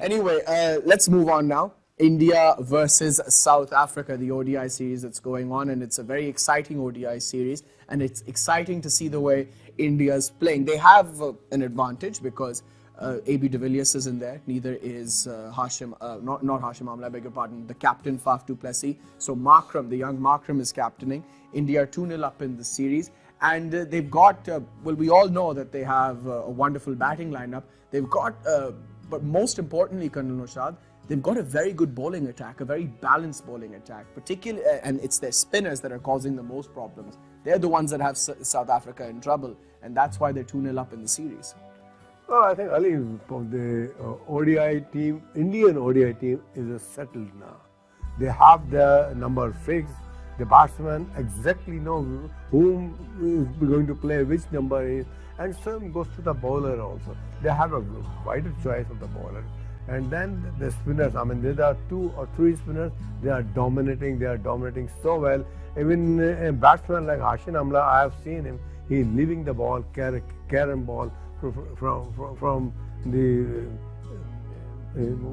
Anyway, let's move on now. India versus South Africa, the ODI series that's going on, and it's a very exciting ODI series, and it's exciting to see the way India's playing. They have an advantage because AB de Villiers is in there, neither is Hashim, not Hashim Amla, I beg your pardon, the captain Faf du Plessis. So Markram, the young Markram is captaining. India are 2-0 up in the series, and they've got, well, we all know that they have a wonderful batting lineup. They've got, but most importantly, Colonel Noshad, they've got a very good bowling attack, a very balanced bowling attack, particularly, and it's their spinners that are causing the most problems. They're the ones that have South Africa in trouble, and that's why they're 2-0 up in the series. Well, I think Ali, the ODI team, Indian ODI team is settled now. They have the number fixed. The batsmen exactly know whom is going to play which number is, and same goes to the bowler also. They have a wider choice of the bowler. And then the spinners, I mean, there are 2 or 3 spinners, they are dominating so well. Even a batsman like Hashim Amla, I have seen him, he leaving the ball, carrying ball from the,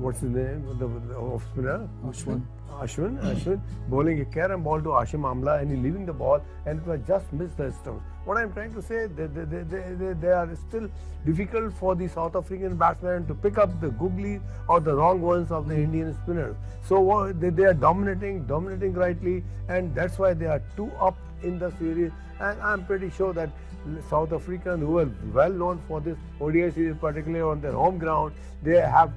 what's his name, the off spinner? Which one? Ashwin bowling a carrom ball to Hashim Amla, and he leaving the ball, and it was just missed the stumps. What I'm trying to say, they are still difficult for the South African batsmen to pick up the googly or the wrong ones of the Indian spinners. So they are dominating rightly, and that's why they are 2 up in the series. And I'm pretty sure that South Africans, who are well known for this ODI series, particularly on their home ground, they have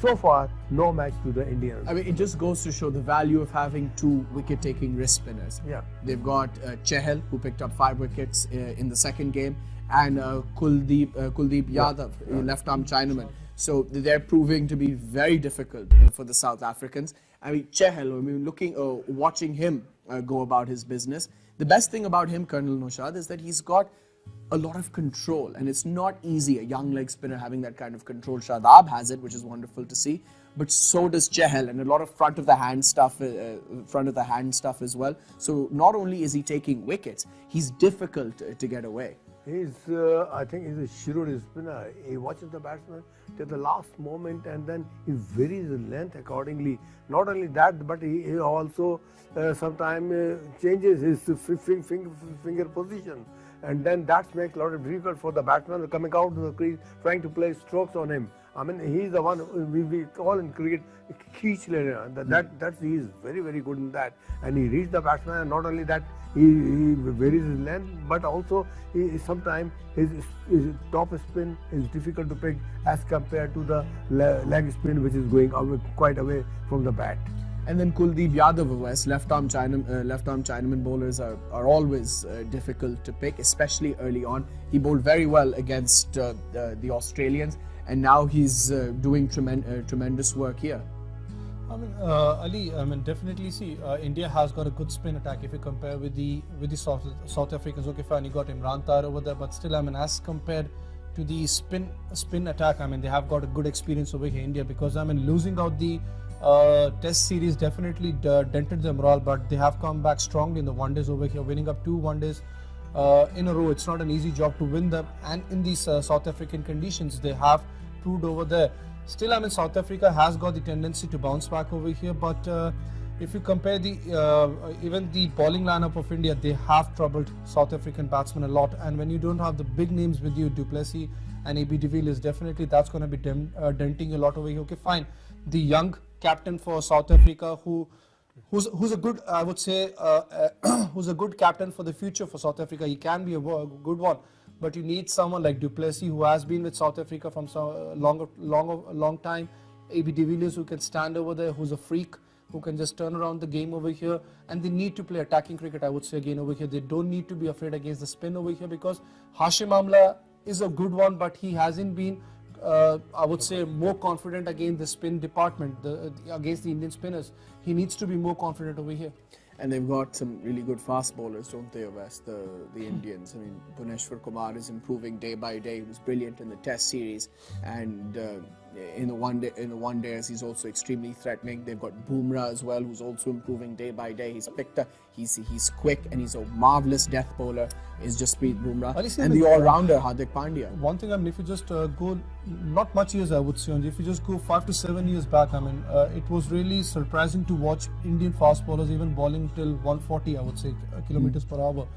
so far no match to the Indians. I mean, it just goes to show the value of having 2 wicket-taking wrist spinners. Yeah. They've got Chahal, who picked up 5 wickets in the second game, and Kuldeep Yadav, left-arm Chinaman. So they're proving to be very difficult for the South Africans. I mean, Chahal, I mean, watching him go about his business. The best thing about him, Colonel Noshad, is that he's got a lot of control, and it's not easy, a young leg spinner having that kind of control. Shadab has it, which is wonderful to see, but so does Chahal, and a lot of front of the hand stuff as well. So not only is he taking wickets, he's difficult to get away. I think he's a shrewd spinner. He watches the batsman till the last moment, and then he varies the length accordingly. Not only that, but he also sometimes changes his finger position. And then that makes a lot of difficult for the batsman coming out to the crease, trying to play strokes on him. I mean, he's the one we call in cricket Keech leader. He is very, very good in that. And he reads the batsman, and not only that, he varies his length, but also sometimes his top spin is difficult to pick as compared to the leg spin, which is going quite away from the bat. And then Kuldeep Yadav, West left-arm Chinaman bowlers are always difficult to pick, especially early on. He bowled very well against the Australians, and now he's doing tremendous work here. I mean, Ali, I mean, definitely see, India has got a good spin attack if you compare with the South Africans. Okay, fine, you got Imran Tahir over there, but still, I mean, as compared to the spin attack, I mean, they have got a good experience over here, India, because I mean, losing out the Test series definitely dented their morale, but they have come back strongly in the one days over here, winning up 2 one-days in a row. It's not an easy job to win them, and in these South African conditions, they have proved over there. Still, I mean, South Africa has got the tendency to bounce back over here, but if you compare the even the bowling lineup of India, they have troubled South African batsmen a lot, and when you don't have the big names with you, du Plessis and AB de Villiers, definitely that's going to be denting a lot over here. Okay, fine. The young captain for South Africa, who's a good, I would say, who's a good captain for the future for South Africa. He can be a good one, but you need someone like du Plessis, who has been with South Africa from so long time. AB de Villiers, who can stand over there, who's a freak, who can just turn around the game over here. And they need to play attacking cricket, I would say, again over here. They don't need to be afraid against the spin over here, because Hashim Amla is a good one, but he hasn't been I would say more confident against the spin department, against the Indian spinners. He needs to be more confident over here. And they've got some really good fast bowlers, don't they, West, the Indians. I mean, Bhuvneshwar Kumar is improving day by day. He was brilliant in the Test series, and in the one days. He's also extremely threatening. They've got Bumrah as well, who's also improving day by day. He's quick and he's a marvelous death bowler. Is Jasprit Bumrah and the all-rounder Hardik Pandya. One thing, I mean, if you just go not much years, I would say, if you just go 5 to 7 years back, I mean, it was really surprising to watch Indian fast bowlers even bowling till 140, I would say, kilometers per hour.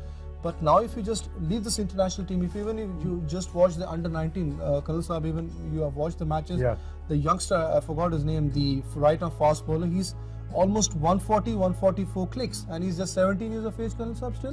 But now, if you just leave this international team, if you just watch the under-19, Khalil Saab, even you have watched the matches, the youngster, I forgot his name, the right-arm fast bowler, he's almost 140, 144 clicks, and he's just 17 years of age, Khalil Saab still.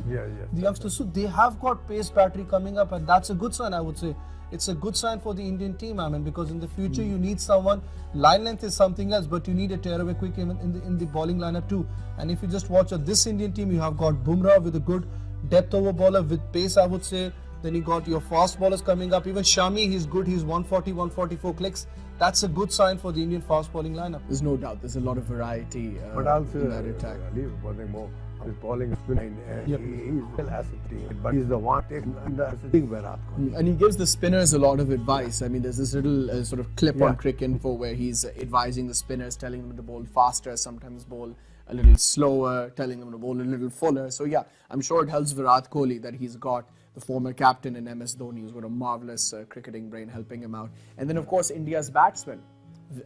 The youngsters, so they have got pace battery coming up, and that's a good sign, I would say. It's a good sign for the Indian team, I mean, because in the future you need someone. Line length is something else, but you need a tearaway quick in the bowling lineup too. And if you just watch this Indian team, you have got Bumrah with a good depth over bowler with pace, I would say. Then you got your fast bowlers coming up. Even Shami, he's good. He's 140, 144 clicks. That's a good sign for the Indian fast bowling lineup. There's no doubt. There's a lot of variety but also, in that attack. One thing more. His bowling spin, he's well ascertained, but he's the one taking under Virat. And he gives the spinners a lot of advice. I mean, there's this little sort of clip on Cricinfo where he's advising the spinners, telling them to bowl faster, sometimes bowl a little slower, telling them to bowl a little fuller. So yeah, I'm sure it helps Virat Kohli that he's got the former captain in MS Dhoni, who's got a marvelous cricketing brain helping him out. And then of course India's batsmen.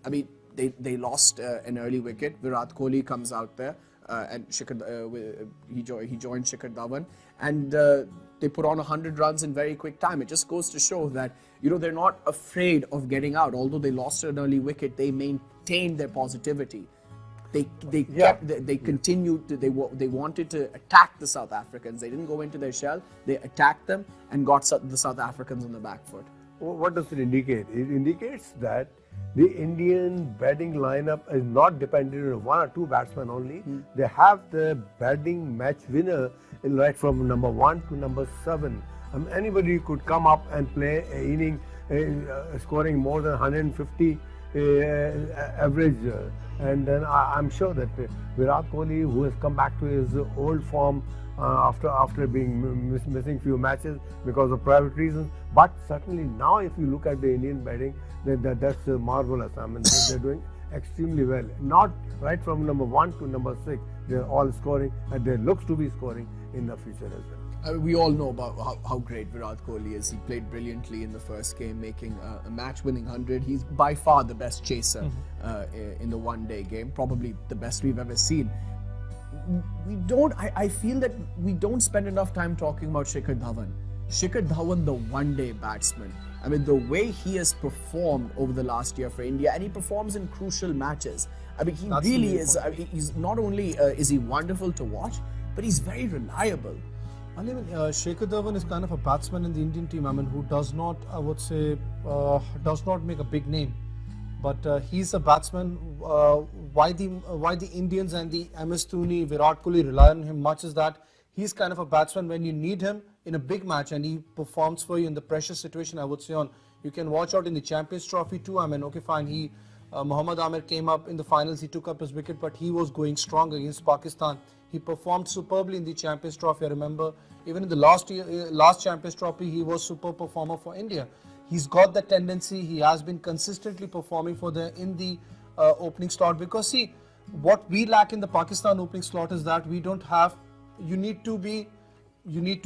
I mean, they lost an early wicket. Virat Kohli comes out there and he joined Shikhar Dhawan, and they put on 100 runs in very quick time. It just goes to show that they're not afraid of getting out. Although they lost an early wicket, they maintained their positivity. They continued to, they wanted to attack the South Africans. They didn't go into their shell. They attacked them and got the South Africans on the back foot. What does it indicate? It indicates that the Indian batting lineup is not dependent on one or two batsmen only. They have the batting match winner right from number 1 to number 7. Anybody could come up and play an inning scoring more than 150 average. And then I'm sure that Virat Kohli, who has come back to his old form after being missing few matches because of private reasons, but certainly now if you look at the Indian batting, that's marvelous. I mean, they're doing extremely well. Not right from number 1 to number 6, they're all scoring, and they looks to be scoring in the future as well. We all know about how great Virat Kohli is. He played brilliantly in the first game, making a match-winning 100. He's by far the best chaser in the one-day game, probably the best we've ever seen. I feel that we don't spend enough time talking about Shikhar Dhawan. Shikhar Dhawan, the one-day batsman. I mean, the way he has performed over the last year for India, and he performs in crucial matches. I mean, he really is. I mean, he's not only is he wonderful to watch, but he's very reliable. I mean, Shikhar Dhawan is kind of a batsman in the Indian team, I mean, who does not, I would say, does not make a big name. But he's a batsman. Why the Indians and the MS Dhoni, Virat Kohli rely on him much is that he's kind of a batsman when you need him in a big match, and he performs for you in the pressure situation, I would say. You can watch out in the Champions Trophy too. I mean, okay, fine, Mohammad Amir came up in the finals, he took up his wicket, but he was going strong against Pakistan. He performed superbly in the Champions Trophy. I remember even in the last Champions Trophy, he was super performer for India. He's got that tendency. He has been consistently performing in the opening slot, because see, what we lack in the Pakistan opening slot is that we don't have. You need to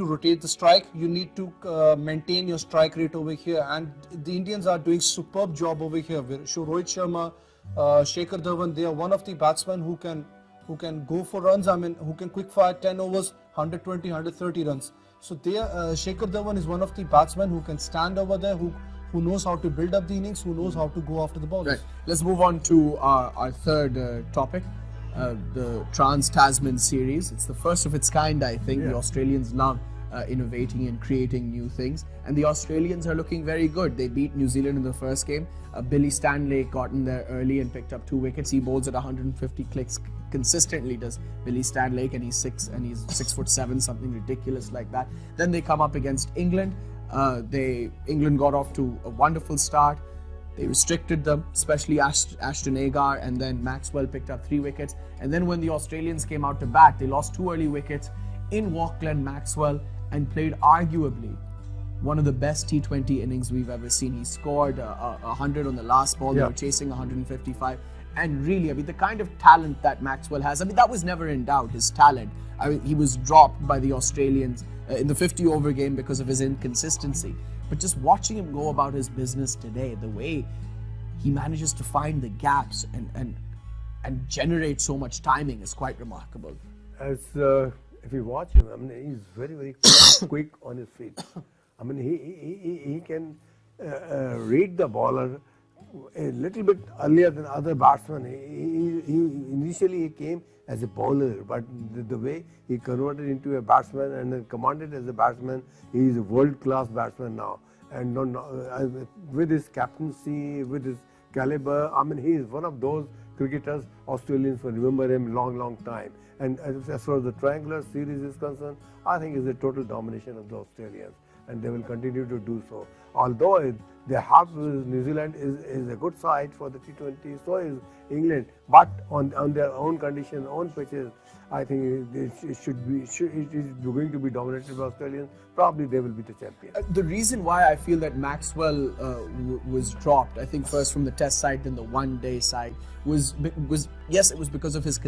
rotate the strike. You need to maintain your strike rate over here, and the Indians are doing superb job over here. Rohit Sharma, Shikhar Dhawan, they are one of the batsmen who can go for runs. I mean, who can quick fire 10 overs, 120, 130 runs. So Shikhar Dhawan is one of the batsmen who can stand over there, who knows how to build up the innings, who knows how to go after the bowlers. Right. Let's move on to our third topic, the Trans-Tasman series. It's the first of its kind, I think. The Australians love innovating and creating new things, and the Australians are looking very good. They beat New Zealand in the first game. Billy Stanley got in there early and picked up 2 wickets. He bowls at 150 clicks consistently, does Billy Stanley, and he's 6'7", something ridiculous like that. Then they come up against England. England got off to a wonderful start. They restricted them, especially Ashton Agar, and then Maxwell picked up 3 wickets. And then when the Australians came out to bat, they lost 2 early wickets in walked Glenn Maxwell and played arguably one of the best T20 innings we've ever seen. He scored 100 on the last ball. They were chasing 155. And really, I mean, the kind of talent that Maxwell has, I mean, that was never in doubt, his talent. I mean, he was dropped by the Australians in the 50-over game because of his inconsistency. But just watching him go about his business today, the way he manages to find the gaps and generate so much timing is quite remarkable. As if you watch him, I mean, he's very, very quick on his feet. I mean, he can read the bowler a little bit earlier than other batsmen. Initially he came as a bowler, but the way he converted into a batsman and then commanded as a batsman, he is a world-class batsman now. And with his captaincy, with his caliber, I mean, he is one of those cricketers Australians will remember him long time. And as far as the triangular series is concerned, I think it's a total domination of the Australians, and they will continue to do so. Although they have New Zealand is a good side for the T20, so is England, but on their own conditions, own pitches, I think it is going to be dominated by Australians. Probably they will be the champion. The reason why I feel that Maxwell was dropped, I think first from the Test side, then the one-day side, was yes, it was because of his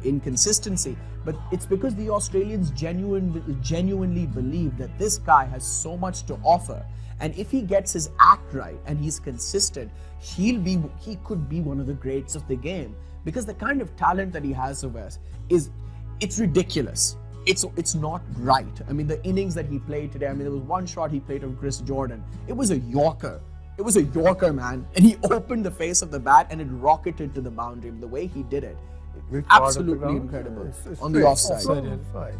inconsistency, but it's because the Australians genuinely believe that this guy has so much to offer. And if he gets his act right and he's consistent, he could be one of the greats of the game, because the kind of talent that he has over us it's ridiculous. It's not right. I mean, the innings that he played today, I mean, there was one shot he played of Chris Jordan. It was a Yorker. It was a Yorker, man. And he opened the face of the bat and it rocketed to the boundary. The way he did it, absolutely incredible. On the offside.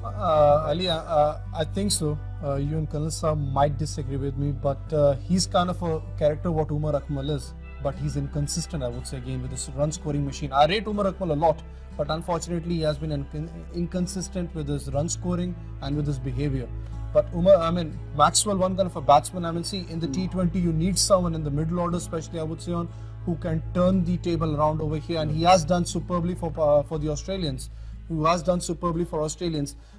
Ali, I think so. You and Colonel Saab might disagree with me, but he's kind of a character what Umar Akmal is. But he's inconsistent, I would say, again, with this run scoring machine. I rate Umar Akmal a lot, but unfortunately he has been inconsistent with his run scoring and with his behavior. But Maxwell, one kind of a batsman. I mean, see, in the T20 you need someone in the middle order, especially I would say, who can turn the table around over here, and he has done superbly for the Australians.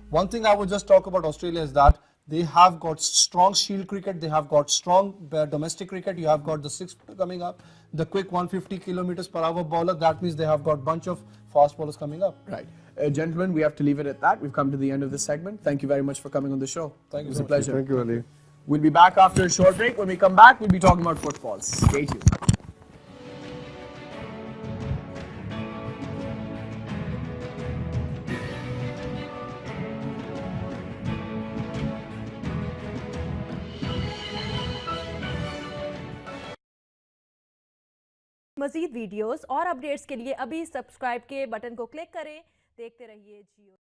One thing I would just talk about Australia is that they have got strong shield cricket, they have got strong domestic cricket. You have got the 6-footer coming up, the quick 150 kilometers per hour bowler. That means they have got a bunch of fast bowlers coming up. Right. Gentlemen, we have to leave it at that. We've come to the end of this segment. Thank you very much for coming on the show. Thank you. It was a pleasure. Thank you, Ali. We'll be back after a short break. When we come back, we'll be talking about football. Stay tuned. मज़ीद videos और updates के लिए अभी subscribe के button को click करें। देखते रहिए जियो।